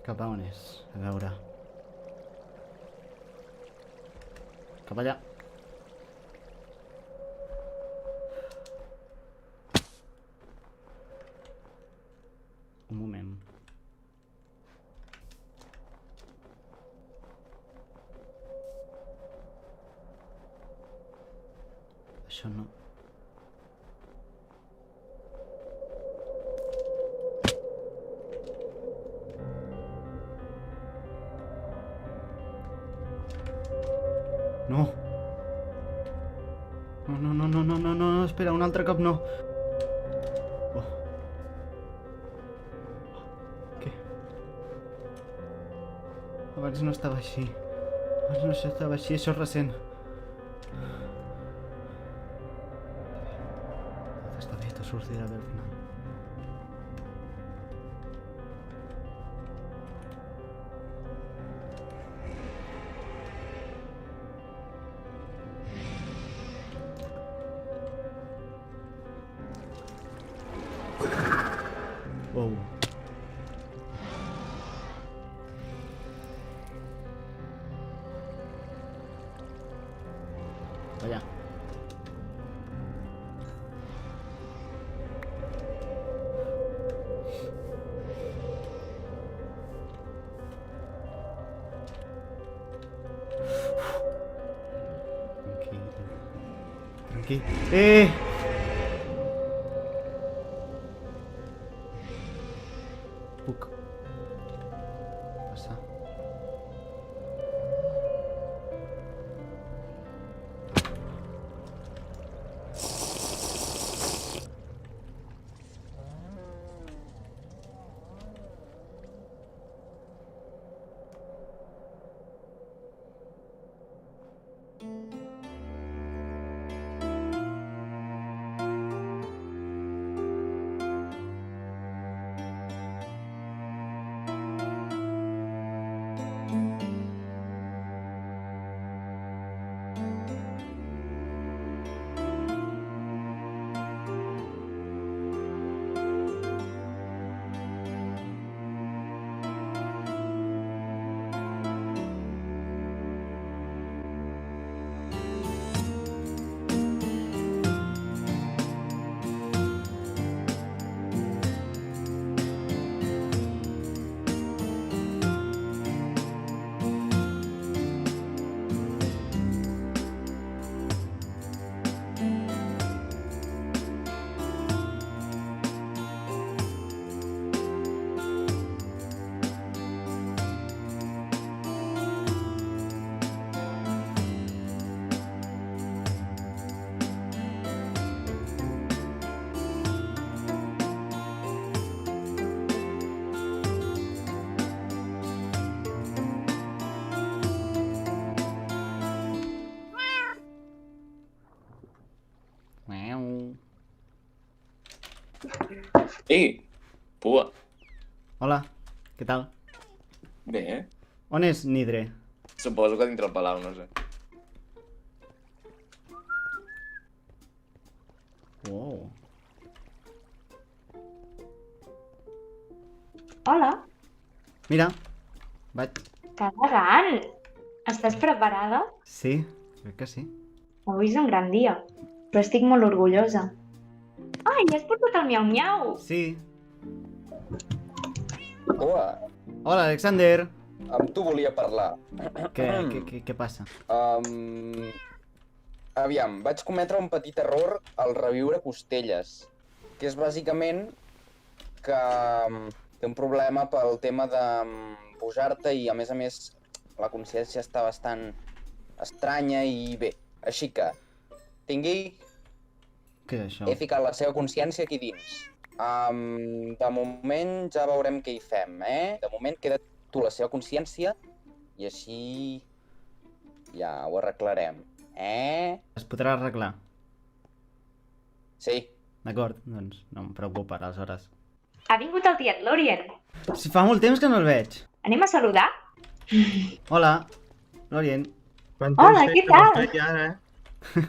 Cap a on és? A veure. Cap allà. Un moment. Això no... No. No, espera, un altre cop no. Oh. Què? Abans no estava així. Abans no estava així, això és recent. Tot està bé, tot sortirà bé al final. Wow. Allà. Tranquil. Tranquil. Puc passar. Ei, Pua. Hola, què tal? Bé, On és Nidre? suposo que dintre el palau, no sé. Wow. Hola, Mira, vaig... que elegant! Estàs preparada? Sí, crec que sí. Avui és un gran dia, però estic molt orgullosa. Ai, has portat el miau-miau! Sí. Pua, Hola, Alexander. amb tu volia parlar. Què passa? Aviam, vaig cometre un petit error al reviure Costelles, que és bàsicament que té un problema pel tema de pujar-te i a més la consciència està bastant estranya i bé. Així que, tingui, Què és això? he ficat la seva consciència aquí dins. De moment ja veurem què hi fem, eh? De moment queda tu la seva consciència i així ja ho arreglarem, eh? Es podrà arreglar. Sí. D'acord, doncs no em preocupa, aleshores. Ha vingut el tiet Lorien. Si fa molt temps que no el veig. Anem a saludar? Hola, Lorien. Quant Hola, temps què feia que no tal? us veia ara, eh?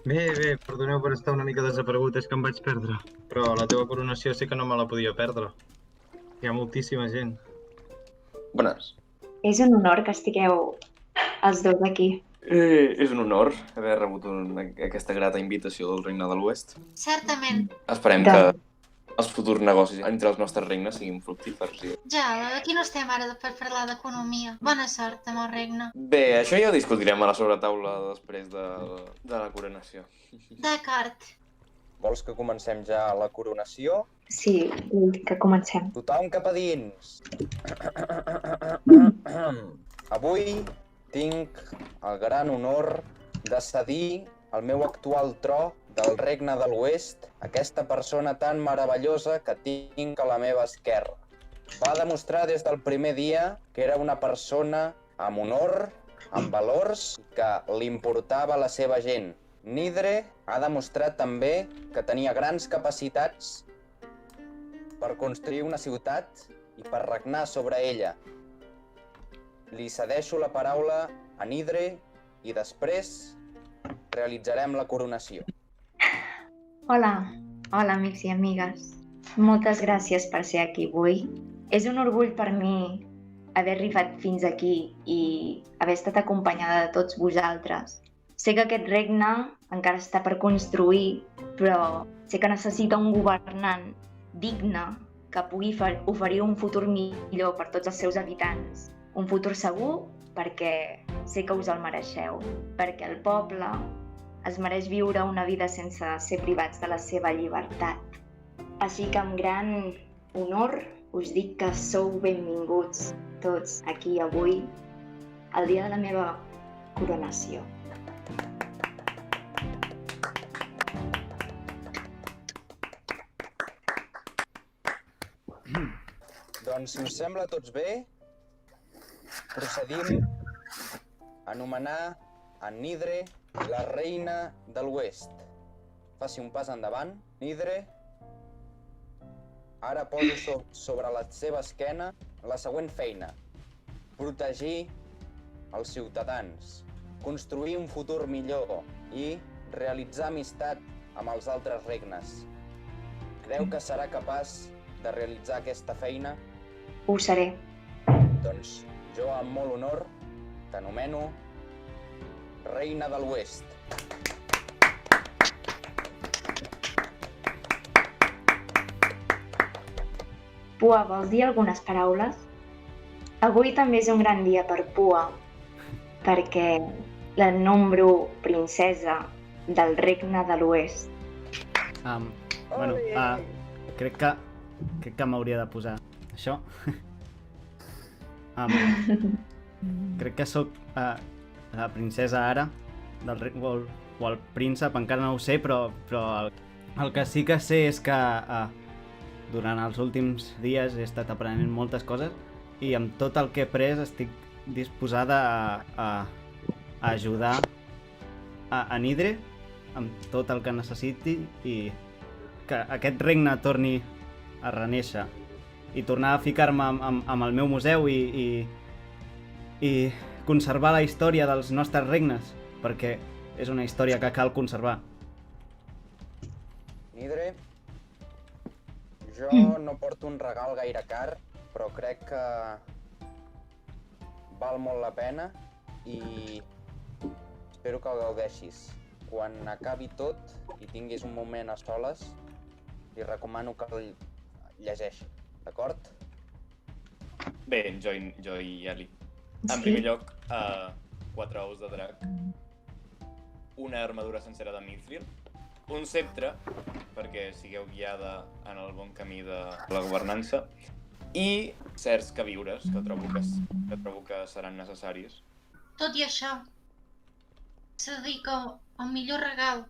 Bé, perdoneu per estar una mica desaparegut, és que em vaig perdre. Però la teva coronació sí que no me la podia perdre. Hi ha moltíssima gent. Bones. És un honor que estigueu els dos aquí. És un honor haver rebut aquesta grata invitació del Regne de l'Oest. Certament. Esperem De- que els futurs negocis entre els nostres regnes siguin fructífers. Ja, aquí no estem ara per parlar d'economia. Bona sort amb el regne. Bé, això ja ho discutirem a la sobretaula després de la coronació. D'acord. Vols que comencem ja la coronació? Sí, vull que comencem. Tothom cap a dins. Avui tinc el gran honor de cedir el meu actual tro del Regne de l'Oest a aquesta persona tan meravellosa que tinc a la meva esquerra. Va demostrar des del primer dia que era una persona amb honor, amb valors, que li importava la seva gent. Nidre ha demostrat també que tenia grans capacitats per construir una ciutat i per regnar sobre ella. Li cedeixo la paraula a Nidre i després realitzarem la coronació. Hola, amics i amigues. Moltes gràcies per ser aquí avui. És un orgull per mi haver arribat fins aquí i haver estat acompanyada de tots vosaltres. Sé que aquest regne encara està per construir, però sé que necessita un governant digne que pugui oferir un futur millor per tots els seus habitants. Un futur segur perquè sé que us el mereixeu, perquè el poble es mereix viure una vida sense ser privats de la seva llibertat. Així que amb gran honor us dic que sou benvinguts tots aquí avui, el dia de la meva coronació. Doncs, si us sembla a tots bé, procedim a anomenar a Nidre la reina de l'Oest. Faci un pas endavant. Nidre, ara poso sobre la seva esquena la següent feina. Protegir els ciutadans, construir un futur millor i realitzar amistat amb els altres regnes. Creu que serà capaç de realitzar aquesta feina? Ho seré. Doncs jo, amb molt honor, t'anomeno Reina de l'Oest. Pua, vols dir algunes paraules? Avui també és un gran dia per Pua, perquè la nombro princesa del Regne de l'Oest. Bueno, crec que m'hauria de posar això. Crec que sóc la princesa ara del regne, o el príncep, encara no ho sé, però el que sí que sé és que durant els últims dies he estat aprenent moltes coses i amb tot el que he après estic disposada a ajudar a Nidre amb tot el que necessiti i que aquest regne torni a renéixer i tornar a ficar-me amb el meu museu i conservar la història dels nostres regnes, perquè és una història que cal conservar. Nidre, jo no porto un regal gaire car, però crec que val molt la pena i espero que el gaudeixis. Quan acabi tot i tinguis un moment a soles, li recomano que el llegeixi, d'acord? Bé, jo i Eli. En Sí. primer lloc, 4 ous de drac, una armadura sencera de Mithril, un sceptre, perquè sigueu guiada en el bon camí de la governança, i certs queviures que trobo que seran necessaris. Tot i això, s'ha de dir que el millor regal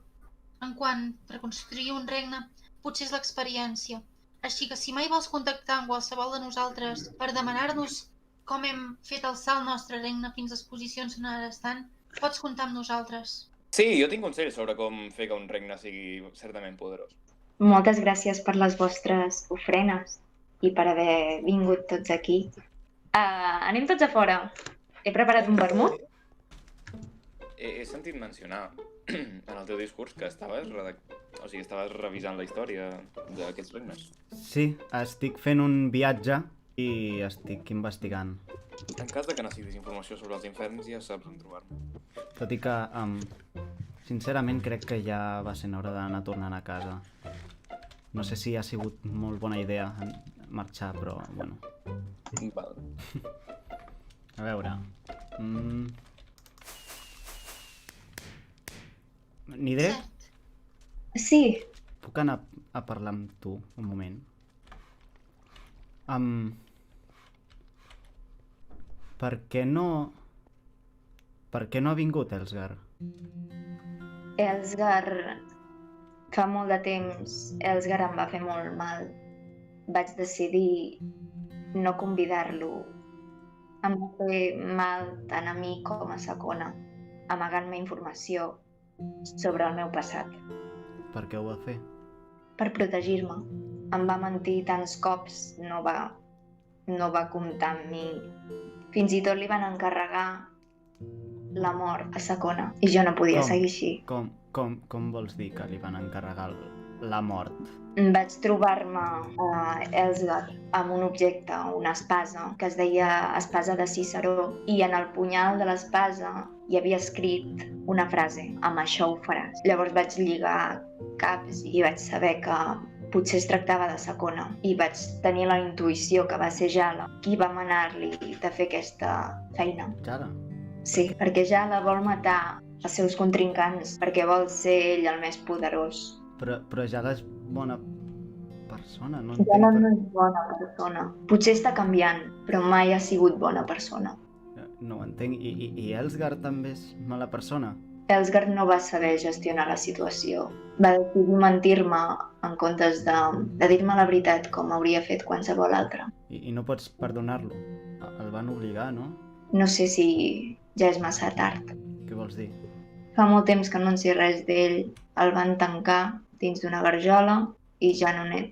en quant per construir un regne potser és l'experiència. Així que si mai vols contactar amb qualsevol de nosaltres per demanar-nos com hem fet alçar el nostre regne fins a les posicions on ara estan, pots comptar amb nosaltres. Sí, jo tinc consells sobre com fer que un regne sigui certament poderós. Moltes gràcies per les vostres ofrenes i per haver vingut tots aquí. Anem tots a fora. He preparat un vermut. He sentit mencionar en el teu discurs que estaves revisant la història d'aquests regnes. Sí, estic fent un viatge i estic investigant. En cas de que necessitis informació sobre els inferns, ja saps on trobar-me. Tot i que, sincerament, crec que ja va ser hora d'anar tornant a casa. No sé si ha sigut molt bona idea marxar, però, bueno. Val. A veure... Nidre, Cert. Sí, puc anar a parlar amb tu un moment? Per què no ha vingut Elsgar? Elsgar... Fa molt de temps, Elsgar em va fer molt mal. Vaig decidir no convidar-lo. Em va fer mal tant a mi com a Sakona, amagant-me informació sobre el meu passat. Per què ho va fer? Per protegir-me. Em va mentir tants cops, no va comptar amb mi. Fins i tot li van encarregar la mort a Sakona i jo no podia seguir així. Com vols dir que li van encarregar la mort? Vaig trobar-me a Elsgar amb un objecte, una espasa, que es deia espasa de Ciceró, i en el punyal de l'espasa hi havia escrit una frase: amb això ho faràs. Llavors vaig lligar caps i vaig saber que potser es tractava de Sakona i vaig tenir la intuïció que va ser Jala qui va manar-li de fer aquesta feina. Jala? Sí, perquè Jala vol matar els seus contrincants perquè vol ser ell el més poderós. Però Jala és bona persona, no Jala entenc... no és bona persona. Potser està canviant, però mai ha sigut bona persona. No ho entenc. I Elsgar també és mala persona? Elsgar no va saber gestionar la situació. Va decidir mentir-me en comptes de dir-me la veritat com hauria fet qualsevol altre. I no pots perdonar-lo? El van obligar, no? No sé si ja és massa tard. Què vols dir? Fa molt temps que no en sé res d'ell. El van tancar dins d'una garjola i ja no n'he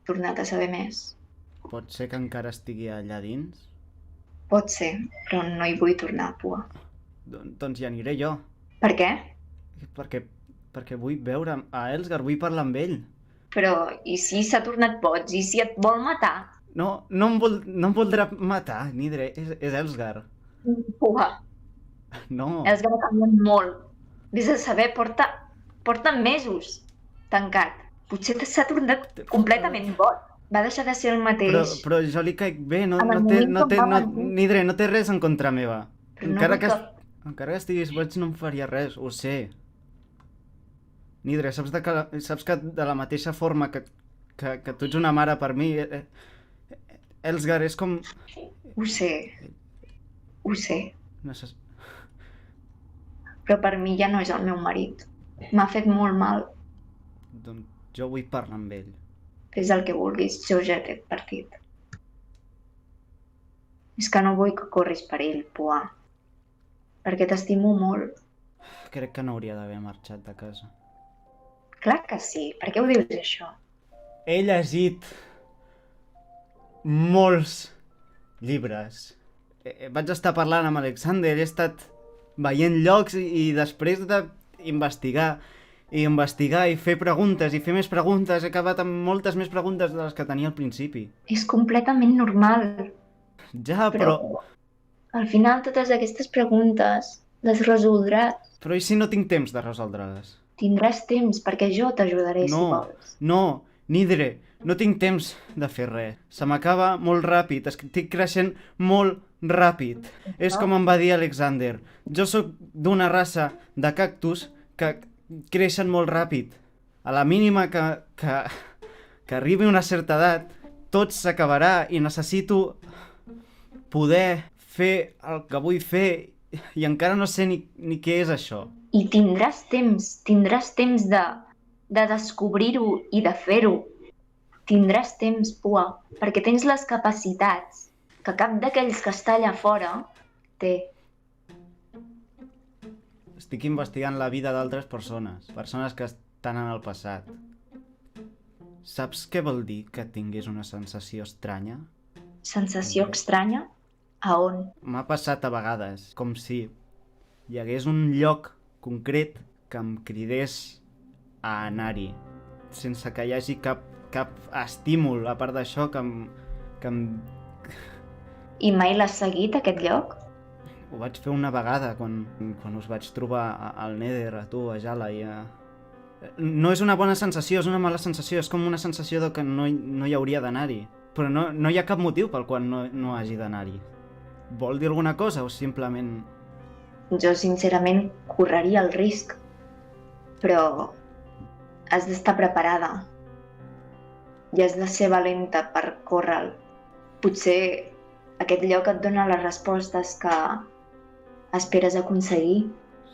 tornat a saber més. Pot ser que encara estigui allà dins? Pot ser, però no hi vull tornar a Pua. Doncs hi aniré jo. Per què? Perquè vull veure a Elsgar, vull parlar amb ell. Però i si s'ha tornat boig? I si et vol matar? No em voldrà matar, Nidre, és Elsgar. Pua, No. Elsgar ha canviat molt. Vés a saber, porta mesos tancat. Potser s'ha tornat completament boig. Va deixar de ser el mateix. Però jo li caic bé, En el moment que em va mentir. Nidre, no té res en contra meva. Però no Encara vull que estiguis boig no em faria res, ho sé. Nidre, saps que de la mateixa forma que tu ets una mare per mi, Elsgar és com... Ho sé. Necess... Però per mi ja no és el meu marit. M'ha fet molt mal. Doncs jo vull parlar amb ell. Fes el que vulguis, jo ja t'he partit. És que no vull que corris perill, Pua. Perquè t'estimo molt. Crec que no hauria d'haver marxat de casa. Clar que sí. Per què ho dius, això? He llegit molts llibres. Vaig estar parlant amb Alexander, he estat veient llocs i després d'investigar i fer preguntes i fer més preguntes, he acabat amb moltes més preguntes de les que tenia al principi. És completament normal. Ja, però... Al final totes aquestes preguntes les resoldràs. Però i si no tinc temps de resoldre-les? Tindràs temps, perquè jo t'ajudaré si vols. No, Nidre, no tinc temps de fer res. Se m'acaba molt ràpid, estic creixent molt ràpid. És com em va dir Alexander. Jo sóc d'una raça de cactus que creixen molt ràpid. A la mínima que arribi una certa edat, tot s'acabarà i necessito poder fer el que vull fer i encara no sé ni què és això. I tindràs temps de descobrir-ho i de fer-ho. Tindràs temps, Pua, perquè tens les capacitats que cap d'aquells que està allà fora té. Estic investigant la vida d'altres persones que estan en el passat. Saps què vol dir que tinguis una sensació estranya? Sensació estranya? A on? M'ha passat a vegades, com si hi hagués un lloc concret que em cridés a anar-hi, sense que hi hagi cap estímul, a part d'això, que I mai l'has seguit, aquest lloc? Ho vaig fer una vegada, quan us vaig trobar al Nether, a tu, a Jala, i a... No és una bona sensació, és una mala sensació, és com una sensació de que no hi hauria d'anar-hi. Però no hi ha cap motiu pel qual no hagi d'anar-hi. Vol dir alguna cosa o simplement... Jo, sincerament, correria el risc. Però has d'estar preparada. I has de ser valenta per córrer-el. Potser aquest lloc et dona les respostes que esperes aconseguir.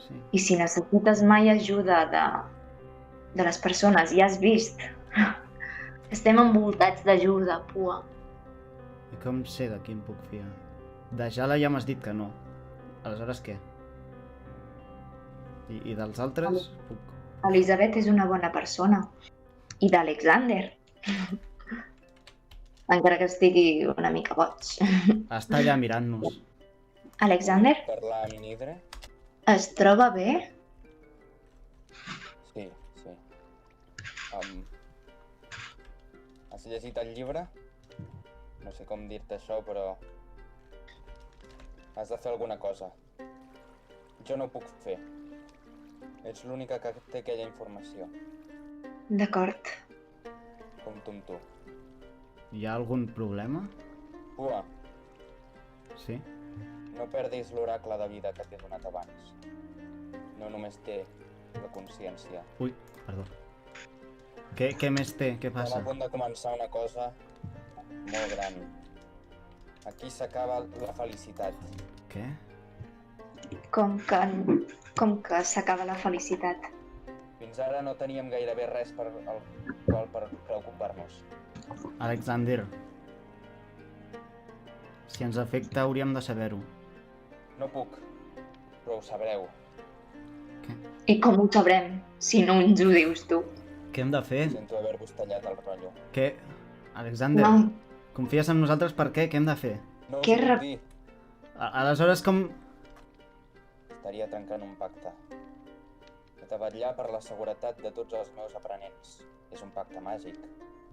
Sí. I si necessites mai ajuda de les persones, ja has vist. Estem envoltats d'ajuda, Pua. I com sé de qui em puc fiar? De Jala ja m'has dit que no. Aleshores què? I dels altres? Puc... Elisabet és una bona persona. I d'Alexander. Encara que estigui una mica boig. Està allà mirant-nos. Alexander, Parlar amb Nidre? es troba bé? Sí. Has llegit el llibre? No sé com dir-te això, però... Has de fer alguna cosa. Jo no ho puc fer. Ets l'única que té aquella informació. D'acord. Compto amb tu. Hi ha algun problema? Pua, Sí? no perdis l'oracle de vida que t'he donat abans. No només té la consciència. Ui, perdó. Què més té? Què Estem passa? a punt de començar una cosa molt gran. Aquí s'acaba la felicitat. Què? Com que s'acaba la felicitat. Fins ara no teníem gairebé res per preocupar-nos. Alexander. Si ens afecta hauríem de saber-ho. No puc, però ho sabreu. I com ho sabrem, si no ens ho dius tu? Què hem de fer? Sento haver-vos tallat el rotllo. Què? Alexander, No, confies en nosaltres per què? Què hem de fer? No us Què ho re- puc dir. Aleshores com... Estaria trencant un pacte. He de vetllar per la seguretat de tots els meus aprenents. És un pacte màgic.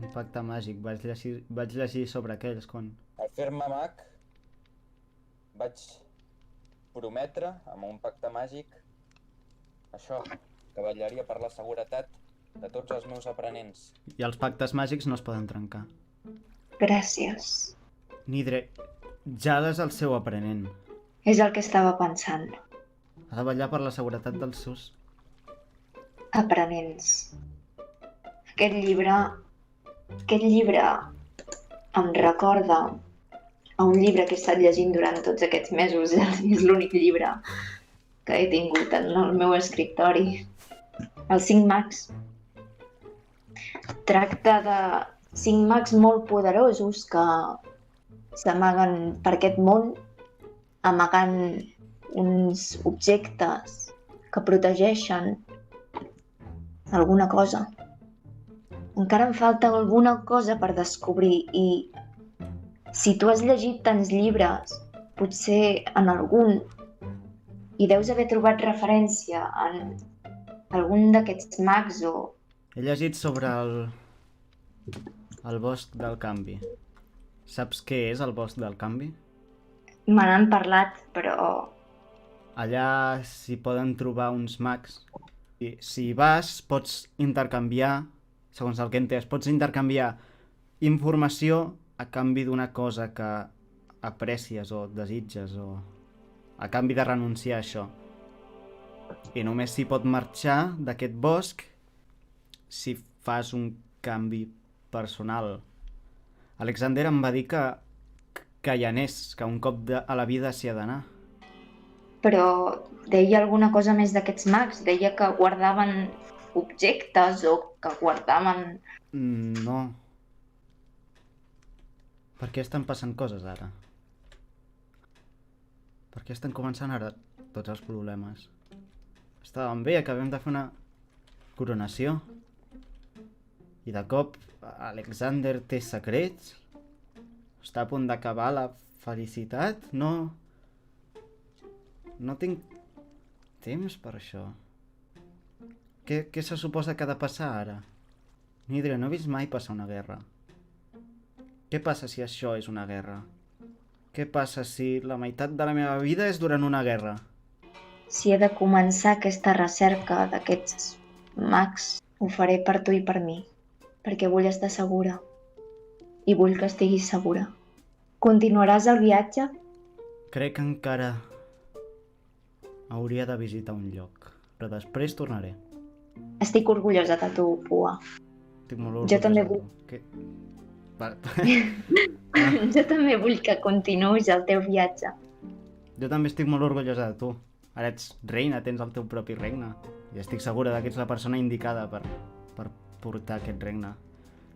Un pacte màgic. Vaig llegir sobre aquells quan... Al fer-me mag, vaig prometre, amb un pacte màgic, això, que vetllaria per la seguretat de tots els meus aprenents. I els pactes màgics no es poden trencar. gràcies. Nidre, Jala és el seu aprenent. És el que estava pensant. Ha de vetllar per la seguretat dels seus... Aprenents. Aquest llibre em recorda a un llibre que he estat llegint durant tots aquests mesos. És l'únic llibre que he tingut en el meu escriptori. Els 5 mags. Tracta de 5 mags molt poderosos que s'amaguen per aquest món amagant uns objectes que protegeixen alguna cosa. Encara em falta alguna cosa per descobrir i si tu has llegit tants llibres, potser en algun i deus haver trobat referència en algun d'aquests mags o... He llegit sobre el bosc del canvi. Saps què és el bosc del canvi? Me n'han parlat, però... Allà s'hi poden trobar uns mags. I si hi vas, pots intercanviar, segons el que he entès, pots intercanviar informació a canvi d'una cosa que aprecies o desitges o a canvi de renunciar a això. I només s'hi pot marxar d'aquest bosc si fas un canvi personal. Alexander em va dir que hi anés, que un cop a la vida s'hi ha d'anar. Però deia alguna cosa més d'aquests mags? Deia que guardaven objectes o que guardaven... No. Per què estan passant coses ara? Per què estan començant ara tots els problemes? Estàvem bé, acabem de fer una coronació. I de cop Alexander té secrets? Està a punt d'acabar la felicitat? No tinc temps per això. Què se suposa que ha de passar ara? Nidre, no he vist mai passar una guerra. Què passa si això és una guerra? Què passa si la meitat de la meva vida és durant una guerra? Si he de començar aquesta recerca d'aquests mags, ho faré per tu i per mi, perquè vull estar segura. I vull que estiguis segura. Continuaràs el viatge? Crec que encara hauria de visitar un lloc, però després tornaré. Estic orgullosa de tu, Pua. Estic molt Jo també orgullosa de tu. Què? Va. Jo també vull que continuïs el teu viatge. Jo també estic molt orgullosa de tu. Ara ets reina, tens el teu propi regne. I estic segura que ets la persona indicada per portar aquest regne.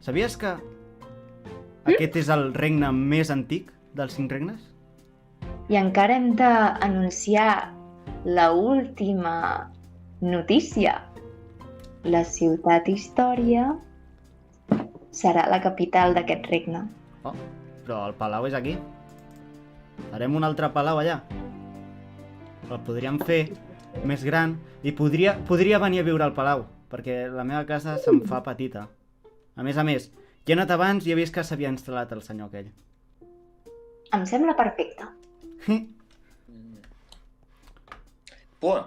Sabies que aquest és el regne més antic dels 5 regnes? I encara hem d'anunciar la última notícia. La ciutat Història serà la capital d'aquest regne. Oh, però el palau és aquí. Farem un altre palau allà. El podríem fer més gran i podria venir a viure al palau, perquè la meva casa se'm fa petita. A més, jo he anat abans i he vist que s'havia instal·lat el senyor aquell. Em sembla perfecte. Pua,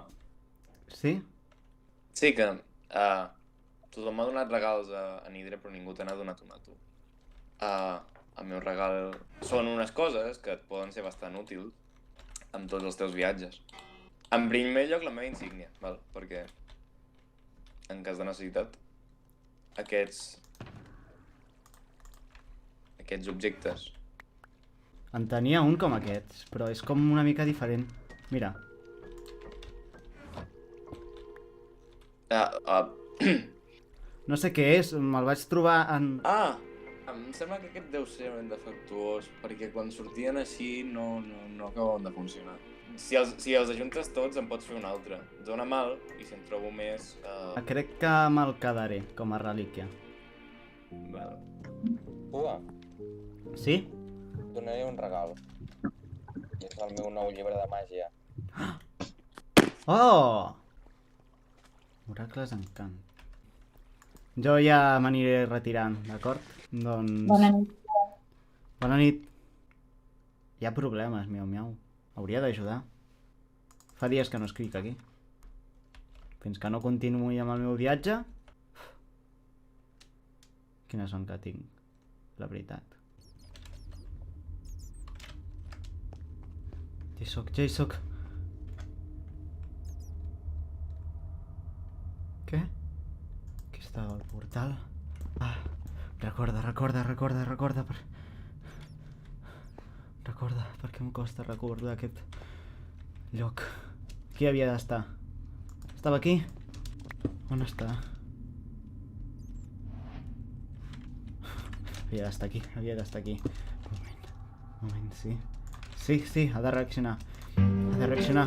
Sí? sí que tothom m'ha donat regals a Nidre, però ningú te n'ha donat un a tu. El meu regal són unes coses que et poden ser bastant útils amb tots els teus viatges. En primer lloc, la meva insígnia, val? Perquè en cas de necessitat, aquests objectes. En tenia un com aquests, però és com una mica diferent. Mira. No sé què és, me'l vaig trobar en... Em sembla que aquest deu ser un defectuós, perquè quan sortien així no acaben de funcionar. Si els ajuntes tots em pots fer un altre. Dóna mal, i si en trobo més... Crec que me'l quedaré com a relíquia. Val. Pua, Sí? et donaré un regal. És el meu nou llibre de màgia. Oh! Oracles encant. Jo ja m'aniré retirant, d'acord? Doncs... Bona nit. Bona nit. Hi ha problemes, miau. Hauria d'ajudar. Fa dies que no escric aquí. Fins que no continuï amb el meu viatge... Quina son que tinc, la veritat. Ja hi soc. Què? Aquí estava el portal. Recorda perquè em costa recordar aquest lloc. Aquí havia d'estar. Estava aquí? On està? Havia d'estar aquí. Un moment, sí. Sí, ha de reaccionar. Ha de reaccionar.